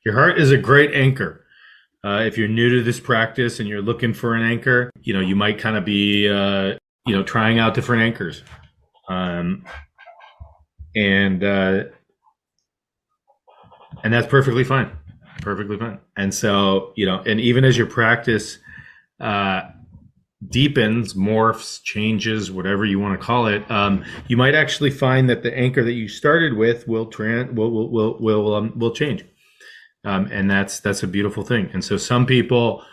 Your heart is a great anchor. If you're new to this practice and you're looking for an anchor, you might kind of be, trying out different anchors. Um, and that's perfectly fine. Perfectly fine. And so, and even as your practice deepens, morphs, changes, whatever you want to call it, you might actually find that the anchor that you started with will change. And that's a beautiful thing. And so some people,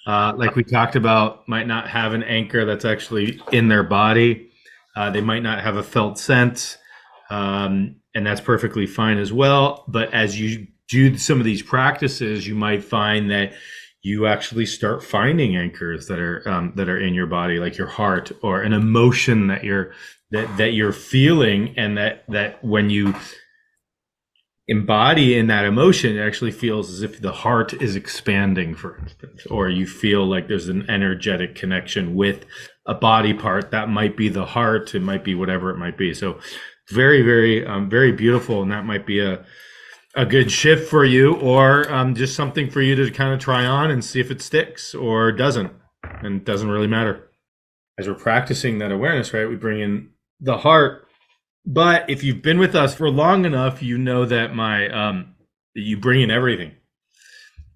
like we talked about, might not have an anchor that's actually in their body. They might not have a felt sense, and that's perfectly fine as well. But as you do some of these practices, you might find that you actually start finding anchors that are in your body, like your heart, or an emotion that you're feeling, and that when you embody in that emotion, it actually feels as if the heart is expanding, for instance, or you feel like there's an energetic connection with a body part that might be the heart. It might be whatever it might be. So very, very, very beautiful. And that might be a good shift for you, or just something for you to kind of try on and see if it sticks or doesn't. And it doesn't really matter. As we're practicing that awareness, right, we bring in the heart. But if you've been with us for long enough, you know that you bring in everything,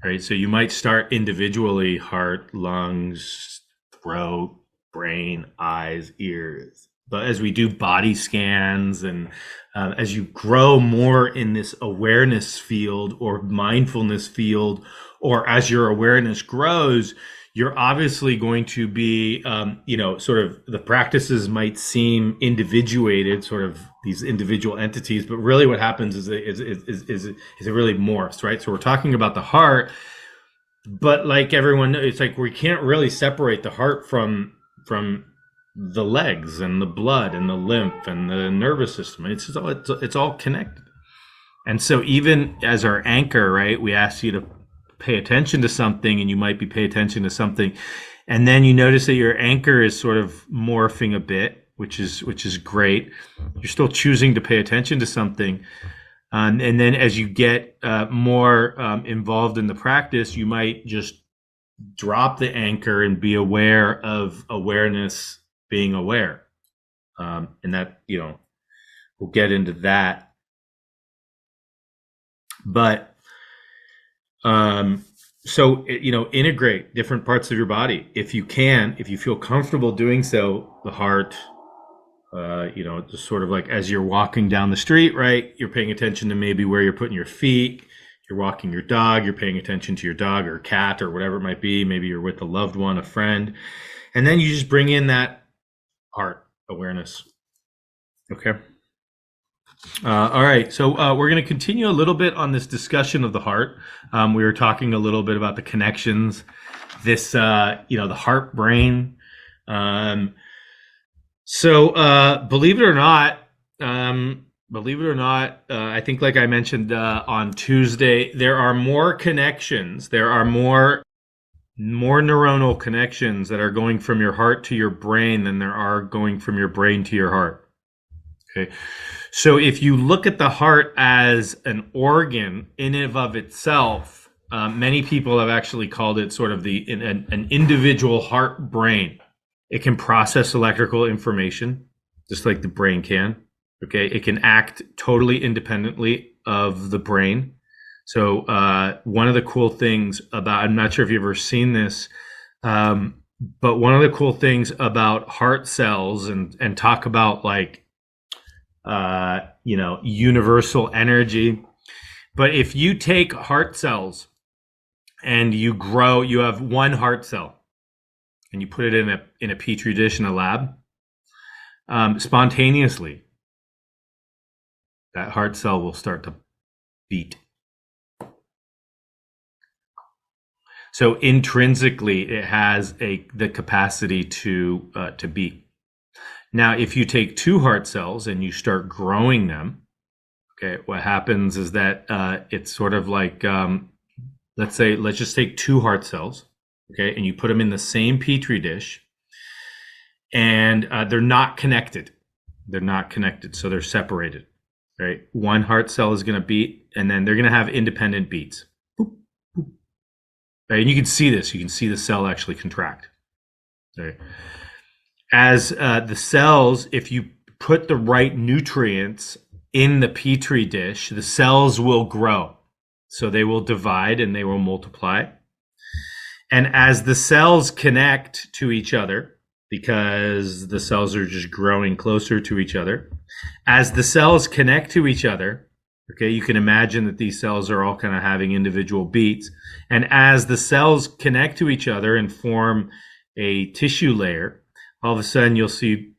right? So you might start individually: heart, lungs, throat, brain, eyes, ears. But as we do body scans, and as you grow more in this awareness field or mindfulness field, or as your awareness grows, you're obviously going to be, sort of, the practices might seem individuated, sort of these individual entities, but really what happens is it really morphs, right? So we're talking about the heart, but like everyone knows, it's like we can't really separate the heart from the legs and the blood and the lymph and the nervous system. It's all connected. And so even as our anchor, right, we ask you to pay attention to something, and you might be paying attention to something, and then you notice that your anchor is sort of morphing a bit, which is great. You're still choosing to pay attention to something. And then as you get more involved in the practice, you might just drop the anchor and be aware of awareness being aware. And that, we'll get into that. But so, integrate different parts of your body. If you feel comfortable doing so, the heart, just sort of like as you're walking down the street, right? You're paying attention to maybe where you're putting your feet. You're walking your dog, you're paying attention to your dog or cat or whatever it might be. Maybe you're with a loved one, a friend. And then you just bring in that heart awareness. Okay. All right. So we're going to continue a little bit on this discussion of the heart. We were talking a little bit about the connections, this, the heart brain. So believe it or not, I think, like I mentioned on Tuesday, there are more connections. There are more neuronal connections that are going from your heart to your brain than there are going from your brain to your heart. Okay. So if you look at the heart as an organ in and of itself, many people have actually called it sort of an individual heart brain. It can process electrical information just like the brain can. Okay. It can act totally independently of the brain. So one of the cool things about, I'm not sure if you've ever seen this, but one of the cool things about heart cells, and talk about like, universal energy. But if you take heart cells and you have one heart cell and you put it in a petri dish in a lab, spontaneously, that heart cell will start to beat. So intrinsically, it has the capacity to beat. Now, if you take two heart cells and you start growing them, okay, what happens is that it's sort of like, let's just take two heart cells, okay, and you put them in the same petri dish, and they're not connected. They're not connected, so they're separated, right? One heart cell is going to beat, and then they're going to have independent beats. right? And you can see this. You can see the cell actually contract. Right? As the cells, if you put the right nutrients in the petri dish, the cells will grow. So they will divide and they will multiply. And as the cells connect to each other, because the cells are just growing closer to each other, as the cells connect to each other, okay, you can imagine that these cells are all kind of having individual beats. And as the cells connect to each other and form a tissue layer, all of a sudden you'll see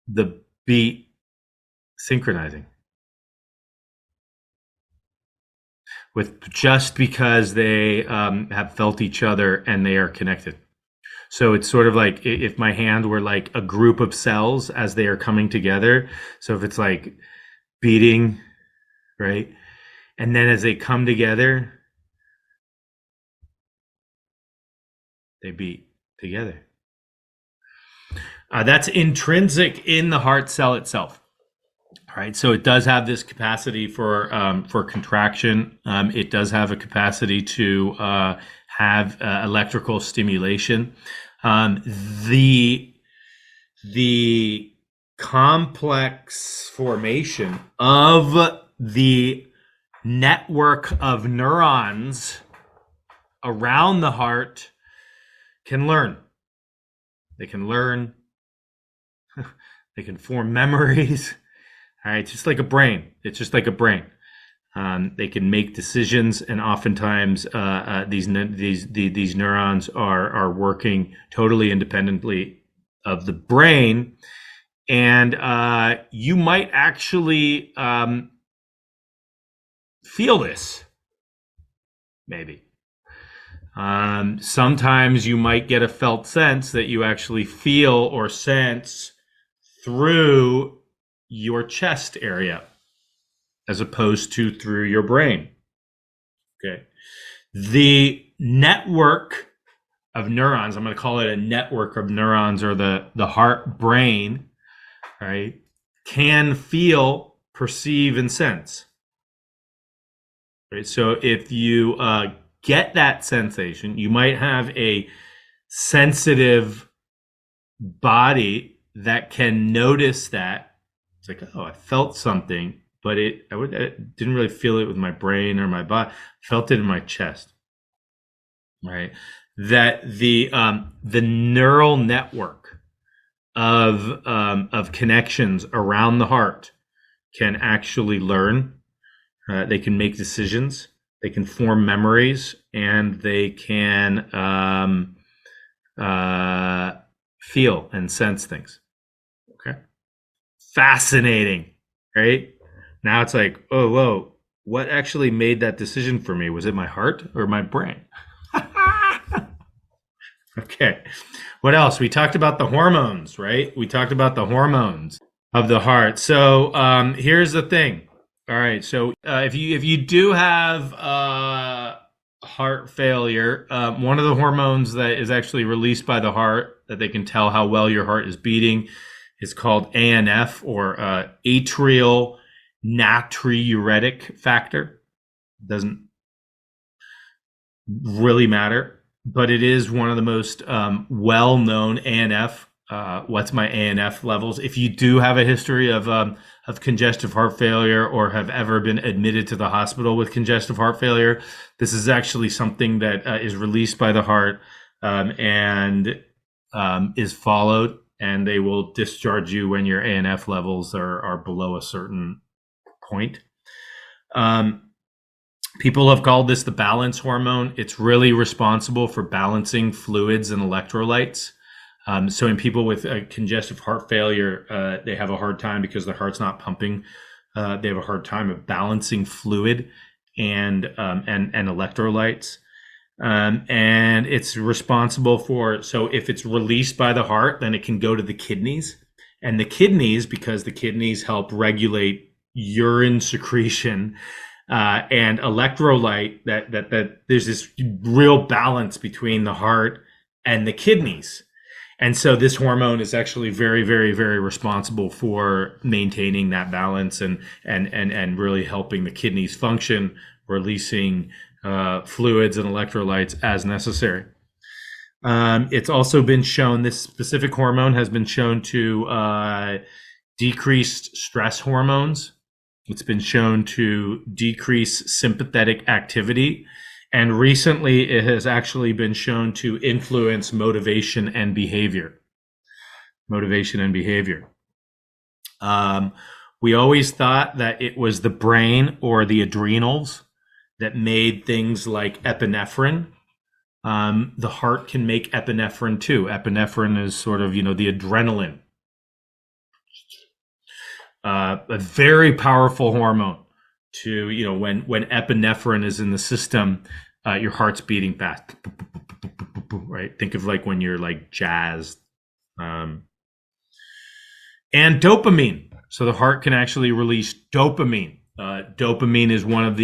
the beat synchronizing. With just because they have felt each other and they are connected. So it's sort of like if my hand were like a group of cells as they are coming together. So if it's like beating, right? And then as they come together, they beat together. That's intrinsic in the heart cell itself. All right, so it does have this capacity for contraction. It does have a capacity to have electrical stimulation. The complex formation of the network of neurons around the heart can learn. They can learn. They can form memories. All right, it's just like a brain. It's just like a brain. They can make decisions, and oftentimes these neurons are working totally independently of the brain, and you might actually feel this, maybe. Sometimes you might get a felt sense that you actually feel or sense through your chest area as opposed to through your brain. Okay. The network of neurons, I'm going to call it a network of neurons, or the heart brain, right, can feel, perceive, and sense. Right? So if you get that sensation, you might have a sensitive body that can notice that. It's like, oh, I felt something, but I didn't really feel it with my brain or my body. I felt it in my chest, right? That the neural network of connections around the heart can actually learn. They can make decisions. They can form memories, and they can feel and sense things. Okay. Fascinating, right? Now it's like, oh, whoa, what actually made that decision for me? Was it my heart or my brain? Okay. What else? We talked about the hormones, right? We talked about the hormones of the heart. So here's the thing. All right. So if you do have heart failure, one of the hormones that is actually released by the heart that they can tell how well your heart is beating is called ANF, or atrial natriuretic factor. Doesn't really matter, but it is one of the most well-known ANF. What's my ANF levels? If you do have a history of congestive heart failure, or have ever been admitted to the hospital with congestive heart failure, this is actually something that is released by the heart and is followed, and they will discharge you when your ANF levels are below a certain point. People have called this the balance hormone. It's really responsible for balancing fluids and electrolytes. So in people with congestive heart failure, they have a hard time because their heart's not pumping. They have a hard time of balancing fluid and electrolytes. And it's responsible for, so if it's released by the heart, then it can go to the kidneys. And the kidneys, because the kidneys help regulate urine secretion and electrolyte, that there's this real balance between the heart and the kidneys. And so this hormone is actually very, very, very responsible for maintaining that balance and really helping the kidneys function, releasing fluids and electrolytes as necessary. It's also been shown, this specific hormone has been shown to decrease stress hormones. It's been shown to decrease sympathetic activity. And recently, it has actually been shown to influence motivation and behavior. Motivation and behavior. We always thought that it was the brain or the adrenals that made things like epinephrine. The heart can make epinephrine too. Epinephrine is sort of, the adrenaline. A very powerful hormone to, when epinephrine is in the system, your heart's beating fast, right? Think of like when you're like jazzed. And dopamine. So the heart can actually release dopamine. Dopamine is one of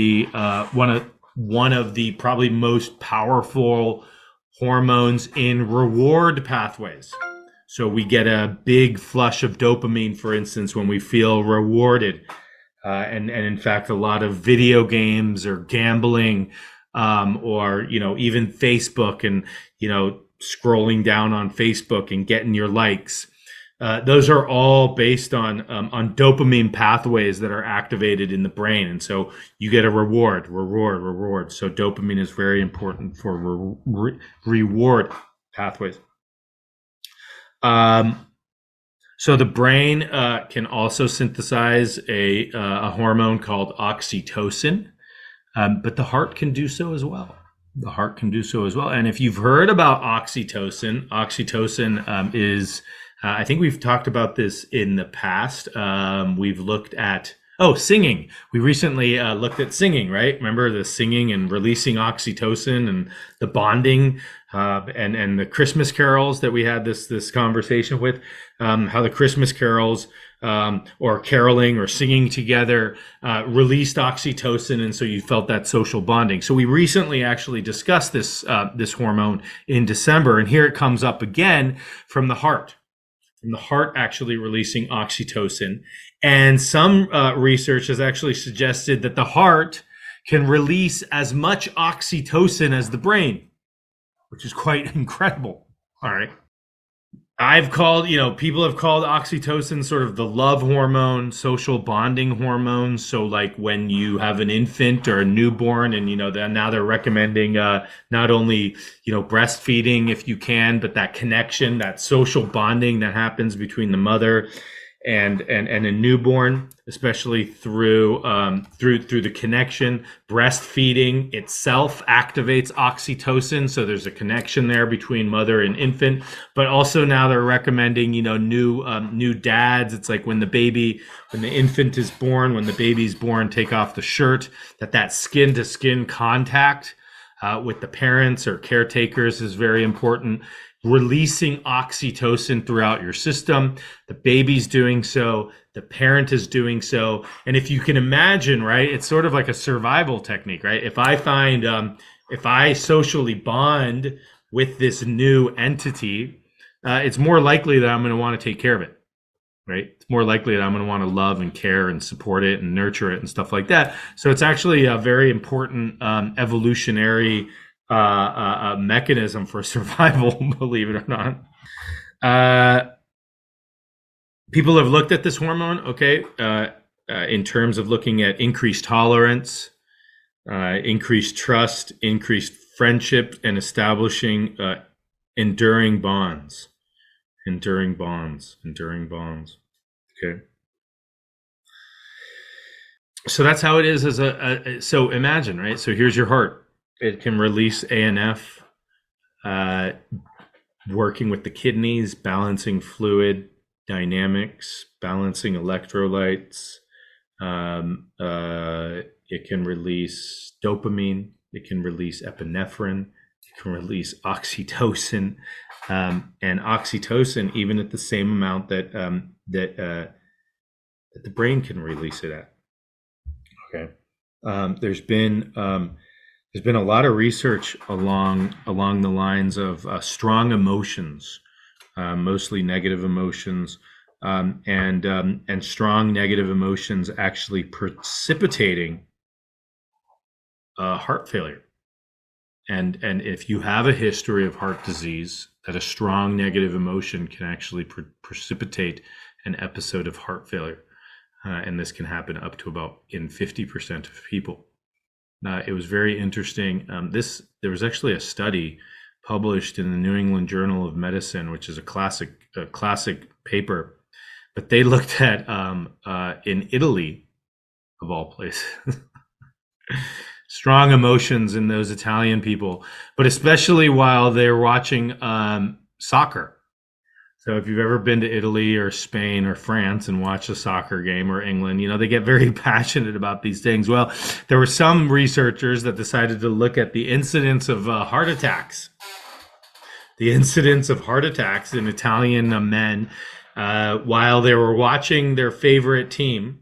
the probably most powerful hormones in reward pathways. So we get a big flush of dopamine, for instance, when we feel rewarded. And in fact, a lot of video games or gambling, or, even Facebook and, scrolling down on Facebook and getting your likes. Those are all based on dopamine pathways that are activated in the brain. And so you get a reward. So dopamine is very important for reward pathways. So the brain can also synthesize a hormone called oxytocin, but the heart can do so as well. And if you've heard about oxytocin is, I think we've talked about this in the past. We've looked at singing. We recently looked at singing, right? Remember the singing and releasing oxytocin and the bonding, and the Christmas carols that we had this conversation with, how the Christmas carols, or caroling or singing together, released oxytocin. And so you felt that social bonding. So we recently actually discussed this hormone in December, and here it comes up again from the heart. From the heart actually releasing oxytocin. And some research has actually suggested that the heart can release as much oxytocin as the brain, which is quite incredible. All right. People have called oxytocin sort of the love hormone, social bonding hormone. So like when you have an infant or a newborn and, now they're recommending not only, breastfeeding if you can, but that connection, that social bonding that happens between the mother and a newborn, especially through the connection. Breastfeeding itself activates oxytocin, so there's a connection there between mother and infant. But also now they're recommending, new dads. It's like when the infant is born, when the baby's born, take off the shirt. That skin to skin contact with the parents or caretakers is very important. Releasing oxytocin throughout your system. The baby's doing so. The parent is doing so. And if you can imagine, right, it's sort of like a survival technique, right? If I socially bond with this new entity, it's more likely that I'm going to want to take care of it, right? It's more likely that I'm going to want to love and care and support it and nurture it and stuff like that. So it's actually a very important evolutionary mechanism for survival, believe it or not. People have looked at this hormone, in terms of looking at increased tolerance, increased trust, increased friendship, and establishing enduring bonds. Okay. So that's how it is so imagine, right? So here's your heart. It can release ANF, working with the kidneys, balancing fluid dynamics, balancing electrolytes. It can release dopamine. It can release epinephrine. It can release oxytocin, and oxytocin even at the same amount that the brain can release it at. Okay, there's been a lot of research along the lines of strong emotions, mostly negative emotions, and strong negative emotions actually precipitating heart failure. And if you have a history of heart disease, that a strong negative emotion can actually precipitate an episode of heart failure. And this can happen up to about in 50% of people. It was very interesting. There was actually a study published in the New England Journal of Medicine, which is a classic paper, but they looked at in Italy, of all places, strong emotions in those Italian people, but especially while they're watching soccer. So if you've ever been to Italy or Spain or France and watched a soccer game, or England, they get very passionate about these things. Well, there were some researchers that decided to look at the incidence of heart attacks. The incidence of heart attacks in Italian men while they were watching their favorite team,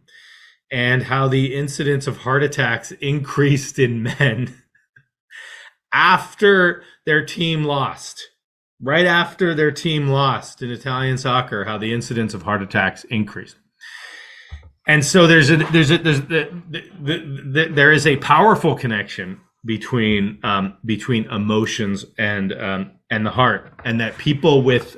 and how the incidence of heart attacks increased in men after their team lost. Right after their team lost in Italian soccer, how the incidence of heart attacks increased. And so there is a powerful connection between emotions and the heart, and that people with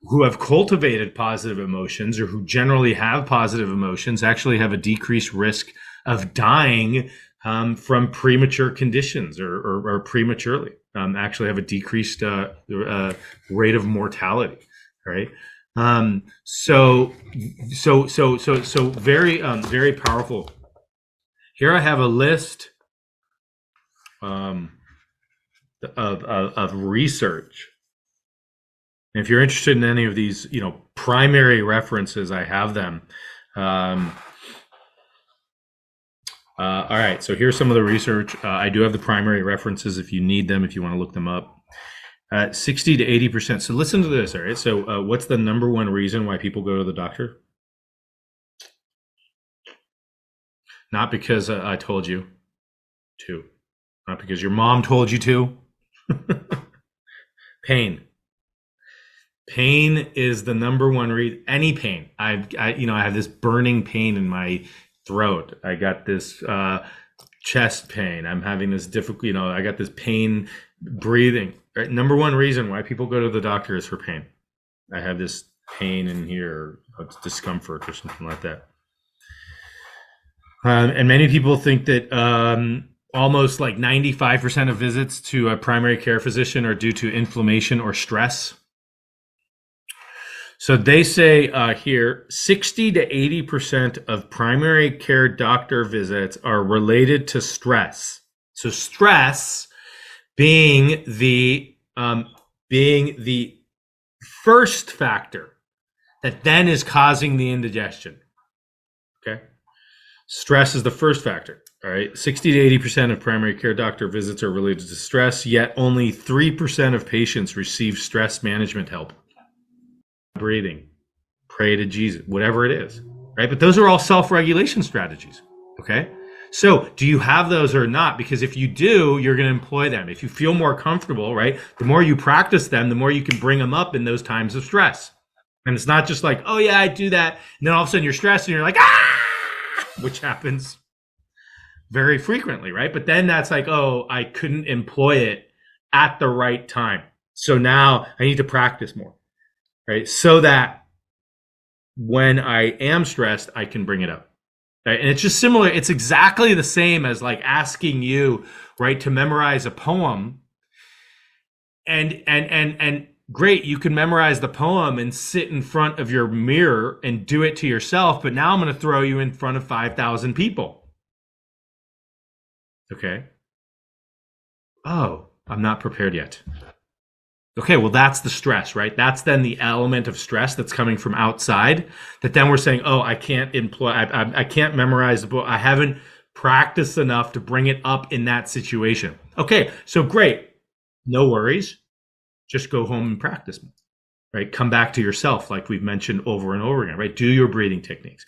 who have cultivated positive emotions, or who generally have positive emotions, actually have a decreased risk of dying from premature conditions, or prematurely. Actually have a decreased rate of mortality, right? So very powerful. Here I have a list of research. And if you're interested in any of these, primary references, I have them. All right, so here's some of the research. I do have the primary references if you need them, if you want to look them up. 60 to 80%. So listen to this, all right? So what's the number one reason why people go to the doctor? Not because I told you to. Not because your mom told you to. Pain. Pain is the number one reason. Any pain. I have this burning pain in my throat. I got this chest pain. I'm having this difficult, I got this pain breathing. Right? Number one reason why people go to the doctor is for pain. I have this pain in here, or discomfort, or something like that. And many people think that almost like 95% of visits to a primary care physician are due to inflammation or stress. So they say here, 60 to 80% of primary care doctor visits are related to stress. So stress being the first factor that then is causing the indigestion. Okay, stress is the first factor. All right, 60 to 80% of primary care doctor visits are related to stress. Yet only 3% of patients receive stress management help. Breathing, pray to Jesus, whatever it is, right? But those are all self-regulation strategies, okay? So do you have those or not? Because if you do, you're going to employ them. If you feel more comfortable, right, the more you practice them, the more you can bring them up in those times of stress. And it's not just like, oh yeah, I do that, and then all of a sudden you're stressed and you're like, which happens very frequently, right? But then that's like, oh, I couldn't employ it at the right time. So now I need to practice more. Right, so that when I am stressed, I can bring it up. Right? And it's just similar. It's exactly the same as like asking you, right, to memorize a poem. And great, you can memorize the poem and sit in front of your mirror and do it to yourself. But now I'm going to throw you in front of 5,000 people. Okay. Oh, I'm not prepared yet. Okay, well, that's the stress, right? That's then the element of stress that's coming from outside, that then we're saying, oh, I can't employ, I can't memorize the book. I haven't practiced enough to bring it up in that situation. Okay, so great. No worries. Just go home and practice, right? Come back to yourself, like we've mentioned over and over again, right? Do your breathing techniques.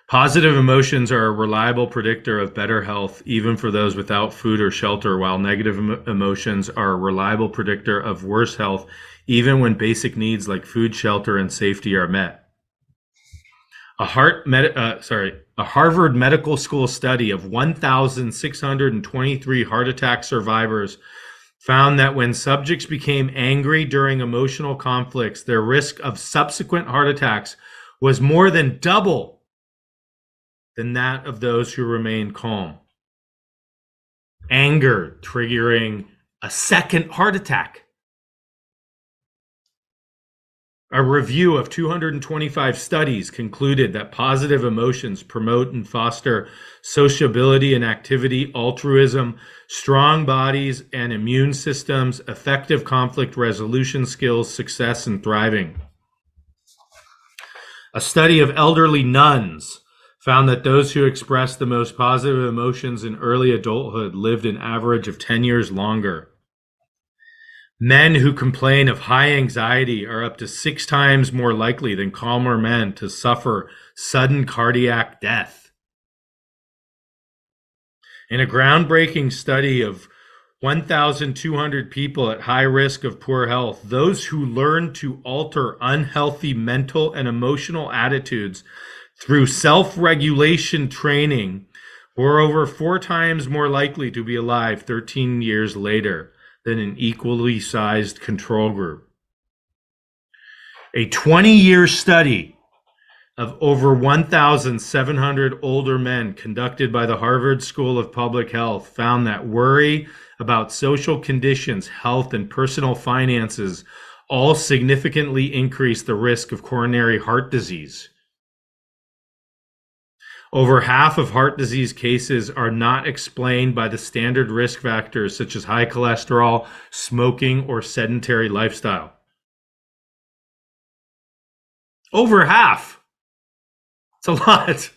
Positive emotions are a reliable predictor of better health, even for those without food or shelter, while negative emotions are a reliable predictor of worse health, even when basic needs like food, shelter, and safety are met. a Harvard Medical School study of 1,623 heart attack survivors found that when subjects became angry during emotional conflicts, their risk of subsequent heart attacks was more than double than that of those who remained calm. Anger triggering a second heart attack. A review of 225 studies concluded that positive emotions promote and foster sociability and activity, altruism, strong bodies and immune systems, effective conflict resolution skills, success, and thriving. A study of elderly nuns found that those who expressed the most positive emotions in early adulthood lived an average of 10 years longer. Men who complain of high anxiety are up to 6 times more likely than calmer men to suffer sudden cardiac death. In a groundbreaking study of 1,200 people at high risk of poor health, those who learn to alter unhealthy mental and emotional attitudes through self-regulation training were over 4 times more likely to be alive 13 years later than an equally sized control group. A 20-year study of over 1,700 older men conducted by the Harvard School of Public Health found that worry about social conditions, health, and personal finances all significantly increase the risk of coronary heart disease. Over half of heart disease cases are not explained by the standard risk factors such as high cholesterol, smoking, or sedentary lifestyle. Over half. It's a lot.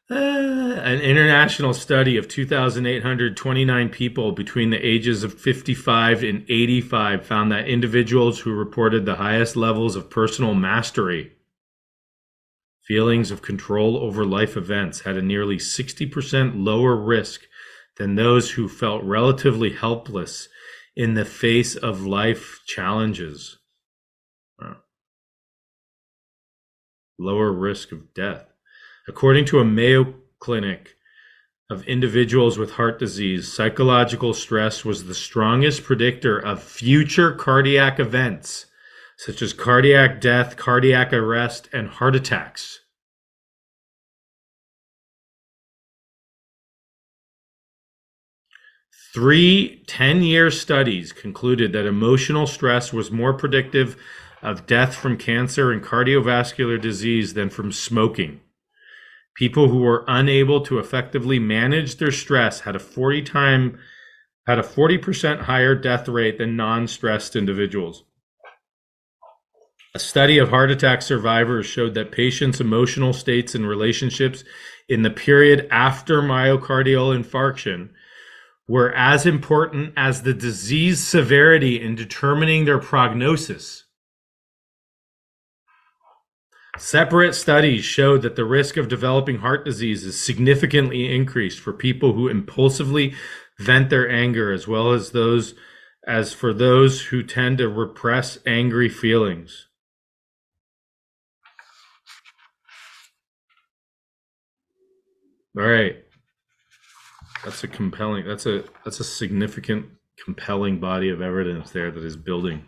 An international study of 2,829 people between the ages of 55 and 85 found that individuals who reported the highest levels of personal mastery, feelings of control over life events, had a nearly 60% lower risk than those who felt relatively helpless in the face of life challenges. Wow. Lower risk of death. According to a Mayo Clinic of individuals with heart disease, psychological stress was the strongest predictor of future cardiac events, such as cardiac death, cardiac arrest, and heart attacks. Three 10-year studies concluded that emotional stress was more predictive of death from cancer and cardiovascular disease than from smoking. People who were unable to effectively manage their stress had a 40% higher death rate than non-stressed individuals. A study of heart attack survivors showed that patients' emotional states and relationships in the period after myocardial infarction were as important as the disease severity in determining their prognosis. Separate studies showed that the risk of developing heart disease is significantly increased for people who impulsively vent their anger, as well as for those who tend to repress angry feelings. All right. That's a significant, compelling body of evidence there that is building,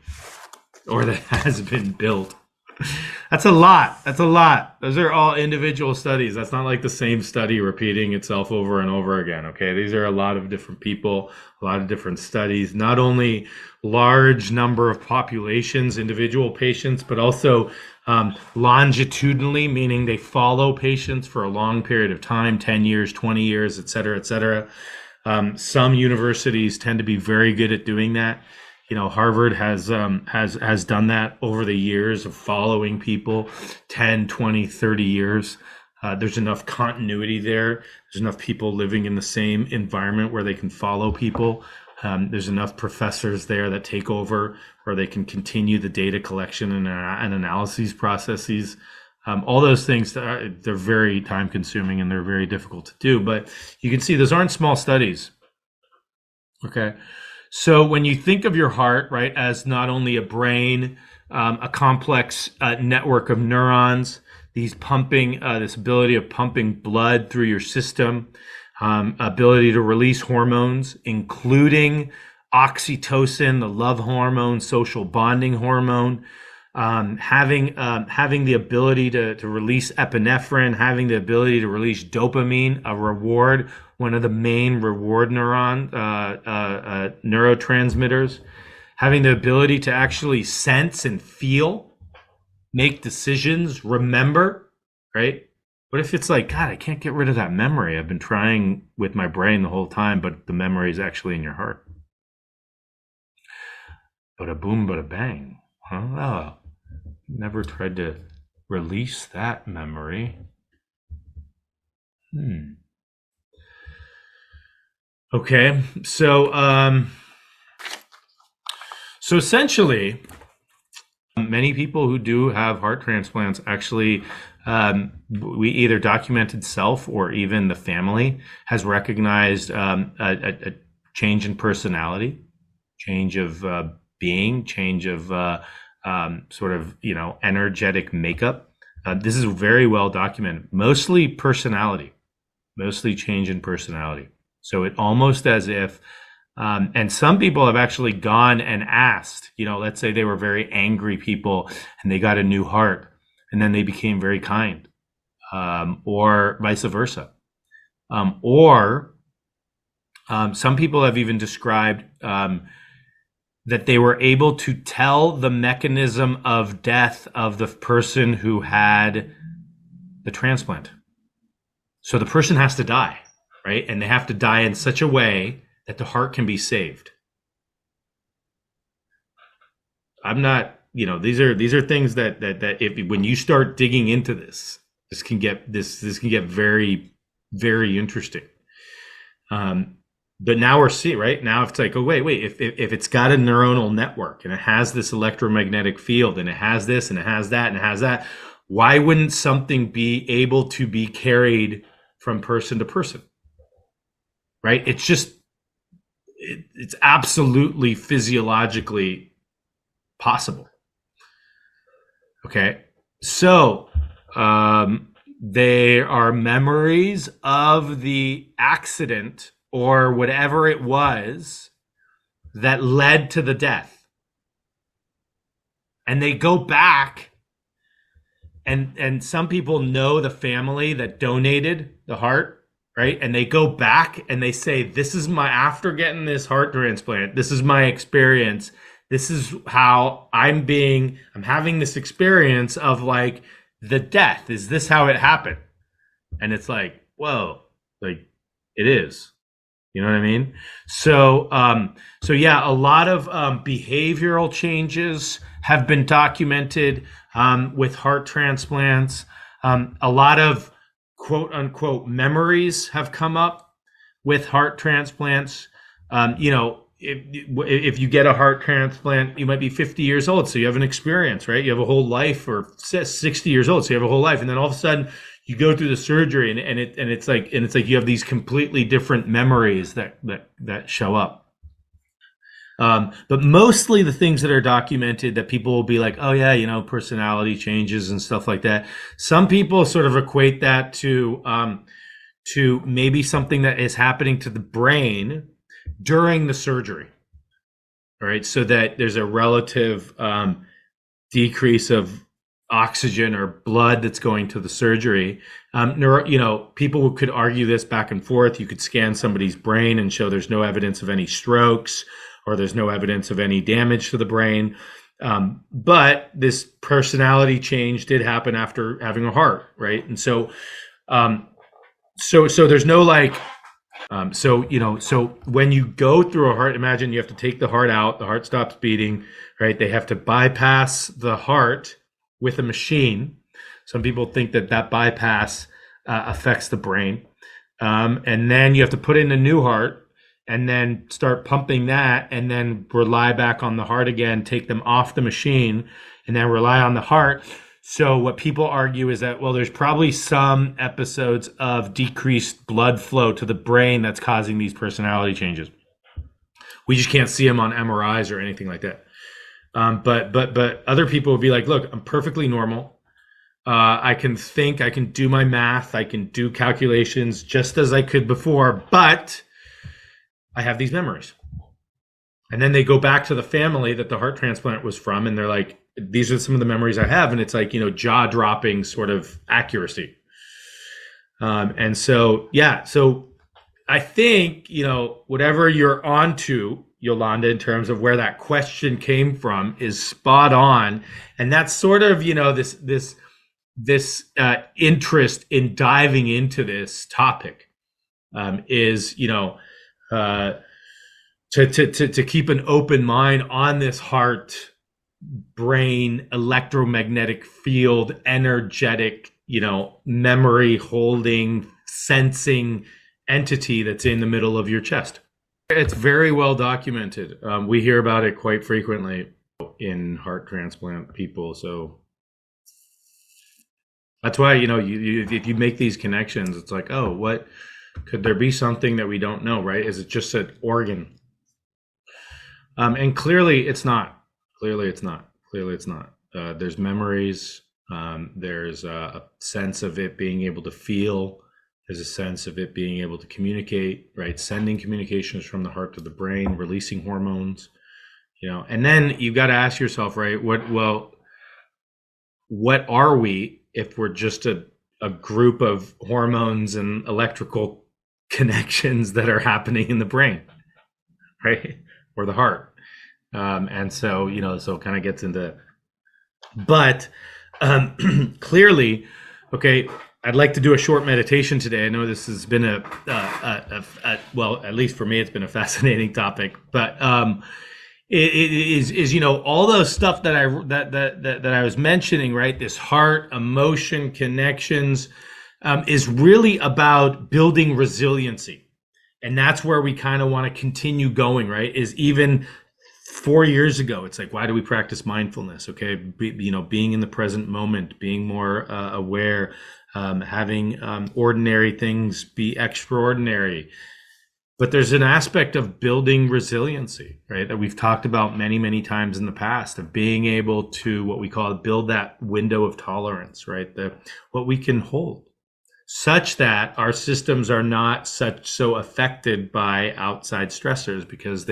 or that has been built. That's a lot. Those are all individual studies. That's not like the same study repeating itself over and over again. Okay. These are a lot of different people, a lot of different studies, not only large number of populations, individual patients, but also longitudinally, meaning they follow patients for a long period of time, 10 years, 20 years, et cetera, et cetera. Some universities tend to be very good at doing that. You know, Harvard has done that over the years of following people, 10, 20, 30 years. There's enough continuity there. There's enough people living in the same environment where they can follow people. There's enough professors there that take over where they can continue the data collection and analyses processes. All those things, they're very time consuming and they're very difficult to do. But you can see those aren't small studies. Okay. So when you think of your heart, right, as not only a brain, a complex network of neurons these pumping, this ability of pumping blood through your system, ability to release hormones, including oxytocin, the love hormone, social bonding hormone, having the ability to release epinephrine, having the ability to release dopamine, a reward, one of the main reward neurotransmitters, having the ability to actually sense and feel, make decisions, remember, right? What if it's like, God, I can't get rid of that memory. I've been trying with my brain the whole time, but the memory is actually in your heart. Bada boom, bada bang. Huh? Oh, never tried to release that memory. Okay, so essentially, many people who do have heart transplants actually, we either documented self or even the family has recognized a change in personality, change of being, change of sort of, energetic makeup. This is very well documented, mostly personality, mostly change in personality. So it almost as if, and some people have actually gone and asked, let's say they were very angry people and they got a new heart and then they became very kind, or vice versa. Or some people have even described that they were able to tell the mechanism of death of the person who had the transplant. So the person has to die, right? And they have to die in such a way that the heart can be saved. I'm not, these are things that if when you start digging into this can get very, very interesting. But now we're seeing, right now it's like, oh wait, if it's got a neuronal network and it has this electromagnetic field and it has this and it has that and it has that, why wouldn't something be able to be carried from person to person? Right? It's just, it's absolutely physiologically possible. Okay. So, there are memories of the accident or whatever it was that led to the death. And they go back and some people know the family that donated the heart, right? And they go back and they say, this is after getting this heart transplant, this is my experience. This is how I'm having this experience of like the death. Is this how it happened? And it's like, whoa, like it is. You know what I mean? So, yeah, a lot of behavioral changes have been documented with heart transplants. A lot of quote unquote memories have come up with heart transplants. If you get a heart transplant, you might be 50 years old, so you have an experience, right? You have a whole life, or 60 years old, so you have a whole life, and then all of a sudden you go through the surgery, and it's like you have these completely different memories that show up. But mostly the things that are documented that people will be like, oh yeah, personality changes and stuff like that. Some people sort of equate that to maybe something that is happening to the brain during the surgery. All right. So that there's a relative decrease of oxygen or blood that's going to the surgery. People could argue this back and forth. You could scan somebody's brain and show there's no evidence of any strokes or there's no evidence of any damage to the brain. But this personality change did happen after having a heart, right? And so there's no like, so when you go through a heart, imagine you have to take the heart out, the heart stops beating, right? They have to bypass the heart with a machine. Some people think that bypass affects the brain. And then you have to put in a new heart and then start pumping that and then rely back on the heart again, take them off the machine and then rely on the heart. So what people argue is that, well, there's probably some episodes of decreased blood flow to the brain that's causing these personality changes. We just can't see them on MRIs or anything like that. But other people would be like, look, I'm perfectly normal. I can think, I can do my math, I can do calculations just as I could before, but I have these memories. And then they go back to the family that the heart transplant was from, and they're like, these are some of the memories I have. And it's like, jaw dropping sort of accuracy. And so, yeah, so I think, whatever you're onto, Yolanda, in terms of where that question came from is spot on. And that's sort of, this interest in diving into this topic is, uh, to keep an open mind on this heart, brain, electromagnetic field, energetic, memory holding, sensing entity that's in the middle of your chest. It's very well documented. We hear about it quite frequently in heart transplant people. So that's why, if you make these connections, it's like, oh, what could there be something that we don't know, right? Is it just an organ? And clearly it's not. Clearly it's not. Clearly it's not. There's memories. There's a sense of it being able to feel. There's a sense of it being able to communicate, right? Sending communications from the heart to the brain, releasing hormones, and then you've got to ask yourself, right? What are we if we're just a group of hormones and electrical connections that are happening in the brain, right? Or the heart. And so, so it kind of gets into, but clearly, okay, I'd like to do a short meditation today. I know this has been well, at least for me, it's been a fascinating topic, but it is all those stuff that I was mentioning, right? This heart, emotion, connections, is really about building resiliency. And that's where we kind of want to continue going, right? Is even 4 years ago, it's like, why do we practice mindfulness? Okay, being in the present moment, being more aware, having ordinary things be extraordinary. But there's an aspect of building resiliency, right, that we've talked about many, many times in the past, of being able to, what we call, build that window of tolerance, right? What we can hold, such that our systems are not so affected by outside stressors, because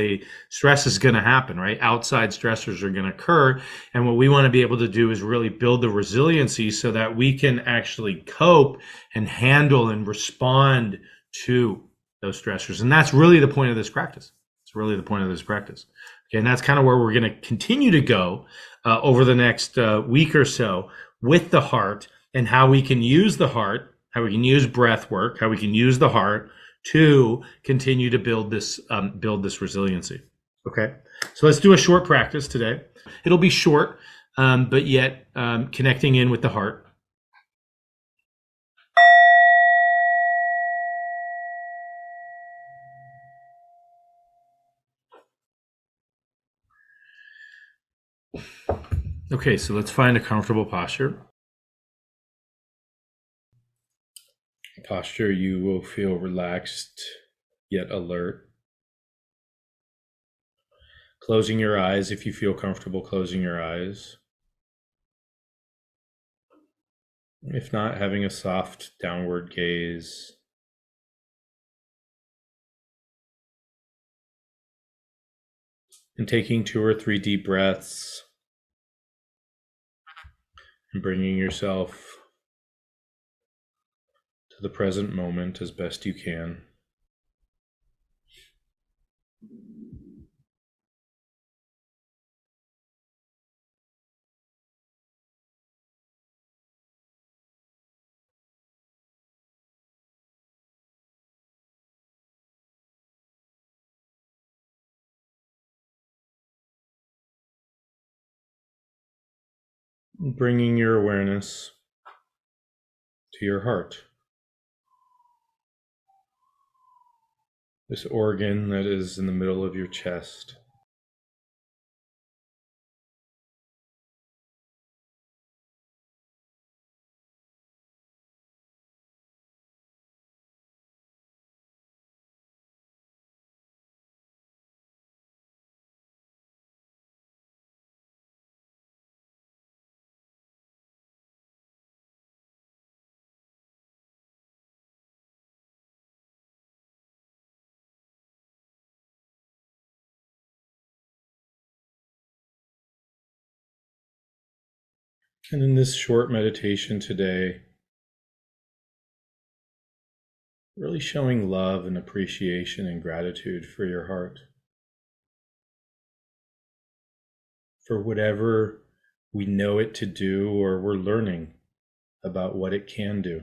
stress is going to happen, right? Outside stressors are going to occur. And what we want to be able to do is really build the resiliency so that we can actually cope and handle and respond to those stressors. And that's really the point of this practice. It's really the point of this practice. Okay, and that's kind of where we're going to continue to go over the next week or so with the heart, and how we can use the heart, how we can use breath work, how we can use the heart to continue to build this resiliency. Okay, so let's do a short practice today. It'll be short, but yet connecting in with the heart. Okay, so let's find a comfortable posture. Posture you will feel relaxed yet alert. Closing your eyes if you feel comfortable closing your eyes. If not, having a soft downward gaze. And taking 2 or 3 deep breaths. And bringing yourself to the present moment as best you can. Bringing your awareness to your heart. This organ that is in the middle of your chest. And in this short meditation today, really showing love and appreciation and gratitude for your heart, for whatever we know it to do or we're learning about what it can do.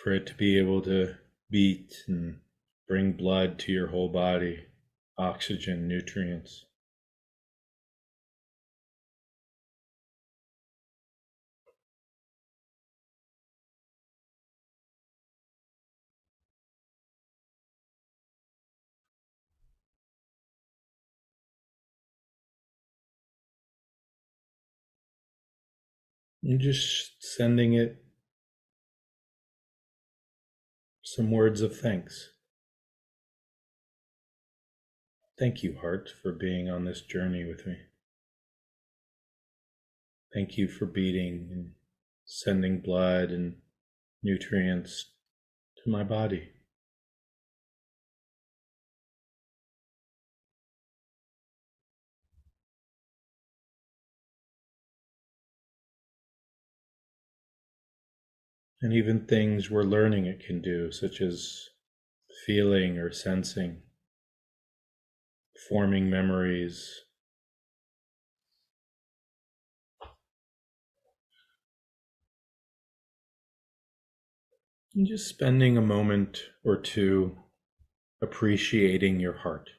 For it to be able to beat and bring blood to your whole body, oxygen, nutrients. And just sending it some words of thanks. Thank you, heart, for being on this journey with me. Thank you for beating and sending blood and nutrients to my body. And even things we're learning it can do, such as feeling or sensing, forming memories. And just spending a moment or two appreciating your heart.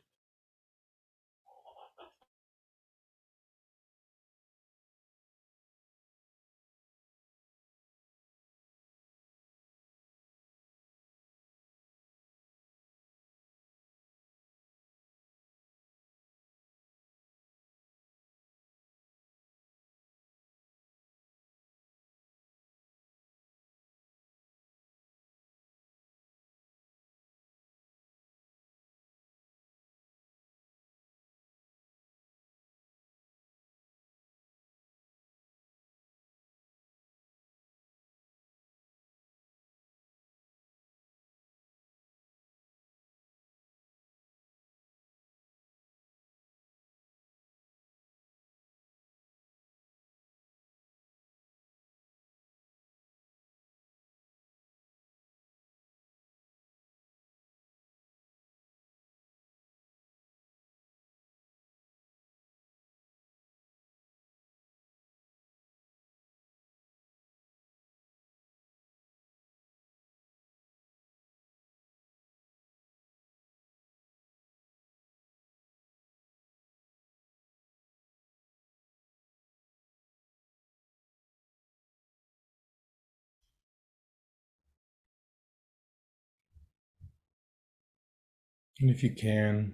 And if you can,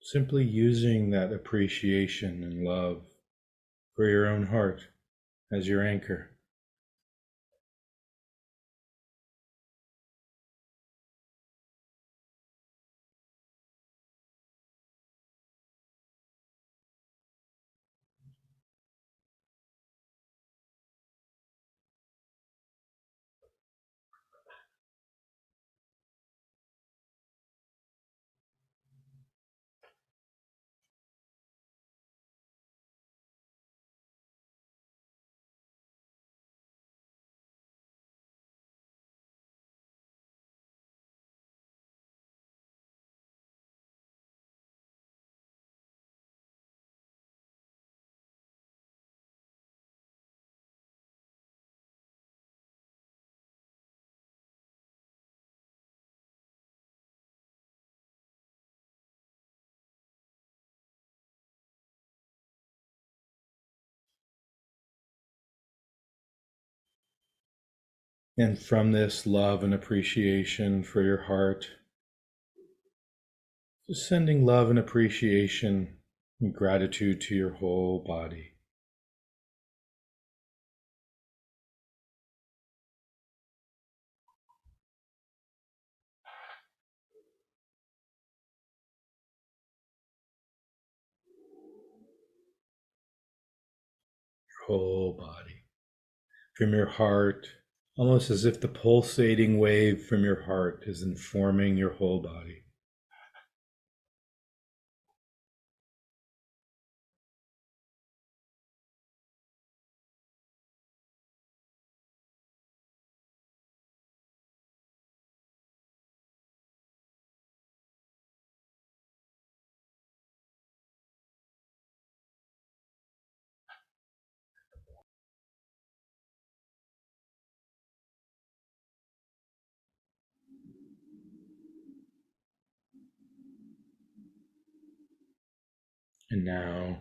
simply using that appreciation and love for your own heart as your anchor. And from this love and appreciation for your heart, just sending love and appreciation and gratitude to your whole body. Your whole body. From your heart, almost as if the pulsating wave from your heart is informing your whole body. And now,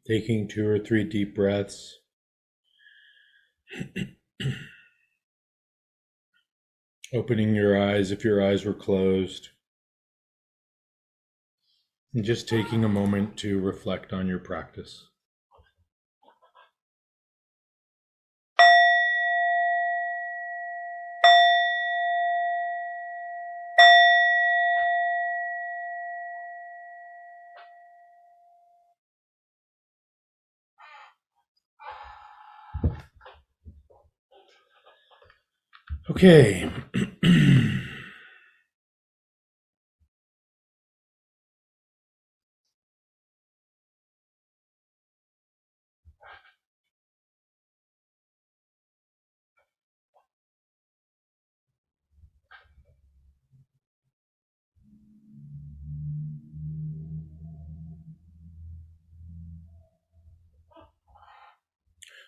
taking 2 or 3 deep breaths. Opening your eyes if your eyes were closed. And just taking a moment to reflect on your practice. Okay.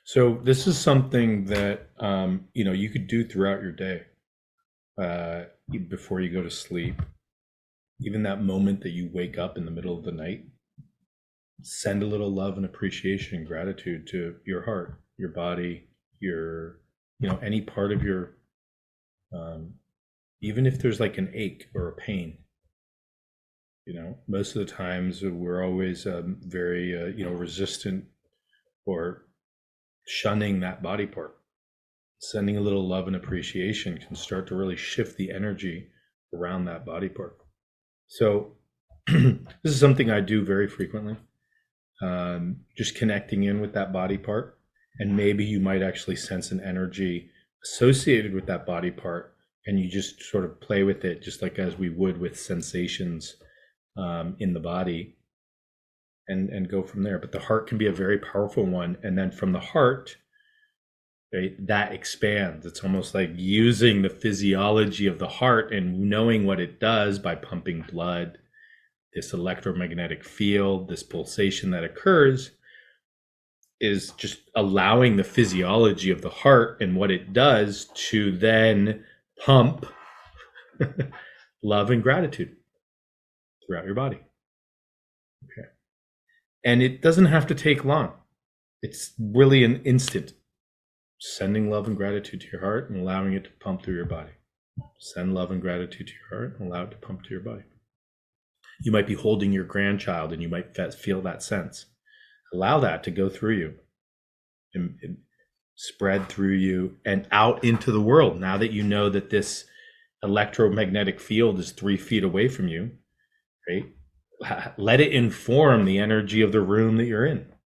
So this is something that you could do throughout your day, before you go to sleep. Even that moment that you wake up in the middle of the night, send a little love and appreciation and gratitude to your heart, your body, your any part of your, even if there's like an ache or a pain. Most of the times we're always very resistant or shunning that body part. Sending a little love and appreciation can start to really shift the energy around that body part. So this is something I do very frequently, just connecting in with that body part. And maybe you might actually sense an energy associated with that body part, and you just sort of play with it, just like as we would with sensations in the body, and go from there. But the heart can be a very powerful one. And then from the heart, right, that expands. It's almost like using the physiology of the heart and knowing what it does by pumping blood, this electromagnetic field, this pulsation that occurs, is just allowing the physiology of the heart and what it does to then pump love and gratitude throughout your body. Okay. And it doesn't have to take long. It's really an instant. Sending love and gratitude to your heart and allowing it to pump through your body. Send love and gratitude to your heart and allow it to pump to your body. You might be holding your grandchild and you might feel that sense. Allow that to go through you and spread through you and out into the world. Now that you know that this electromagnetic field is 3 feet away from you, right? Let it inform the energy of the room that you're in.